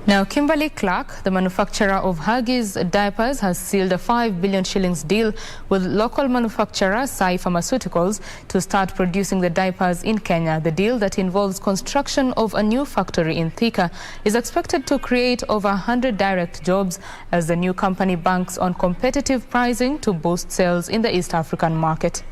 Now, Kimberly-Clark, the manufacturer of Huggies diapers, has sealed a 5 billion shillings deal with local manufacturer Sai Pharmaceuticals to start producing the diapers in Kenya. The deal, that involves construction of a new factory in Thika, is expected to create over 100 direct jobs as the new company banks on competitive pricing to boost sales in the East African market.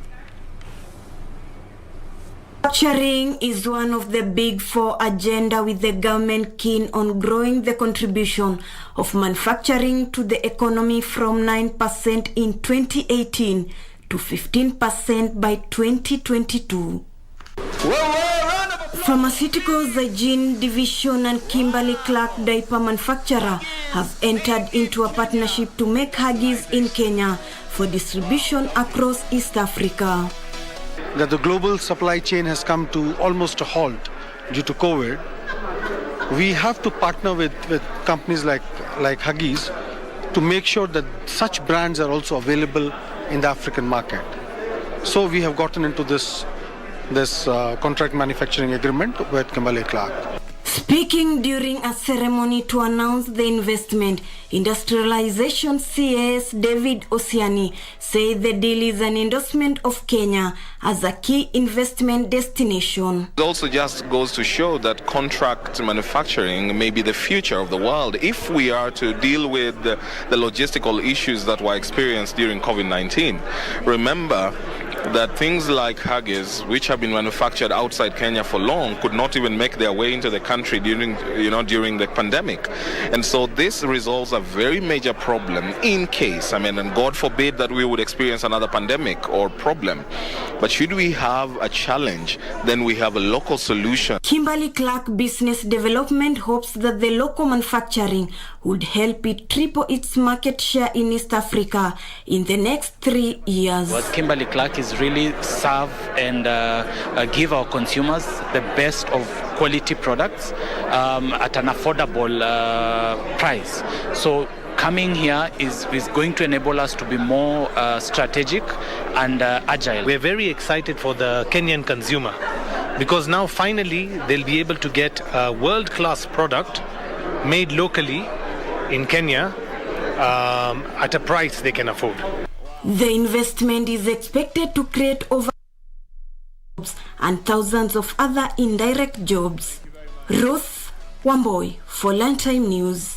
Manufacturing is one of the big four agenda, with the government keen on growing the contribution of manufacturing to the economy from 9% in 2018 to 15% by 2022. Pharmaceuticals, the Gene Division and Kimberly-Clark diaper manufacturer have entered into a partnership to make Huggies in Kenya for distribution across East Africa. That the global supply chain has come to almost a halt due to COVID, we have to partner with companies like Huggies to make sure that such brands are also available in the African market. So we have gotten into this contract manufacturing agreement with Kimberly-Clark. Speaking during a ceremony to announce the investment, Industrialization CAS David Osiani said the deal is an endorsement of Kenya as a key investment destination. It also just goes to show that contract manufacturing may be the future of the world if we are to deal with the logistical issues that were experienced during COVID-19. Remember that things like Huggies, which have been manufactured outside Kenya for long, could not even make their way into the country during the pandemic. And so this resolves a very major problem in case, and God forbid that we would experience another pandemic or problem. But should we have a challenge, then we have a local solution. Kimberly-Clark Business Development hopes that the local manufacturing would help it triple its market share in East Africa in the next 3 years. What Kimberly-Clark is really serve and give our consumers the best of quality products at an affordable price. So coming here is going to enable us to be more strategic and agile. We're very excited for the Kenyan consumer because now finally they'll be able to get a world-class product made locally in Kenya at a price they can afford. The investment is expected to create over jobs and thousands of other indirect jobs. Ruth Wamboi for Lunchtime News.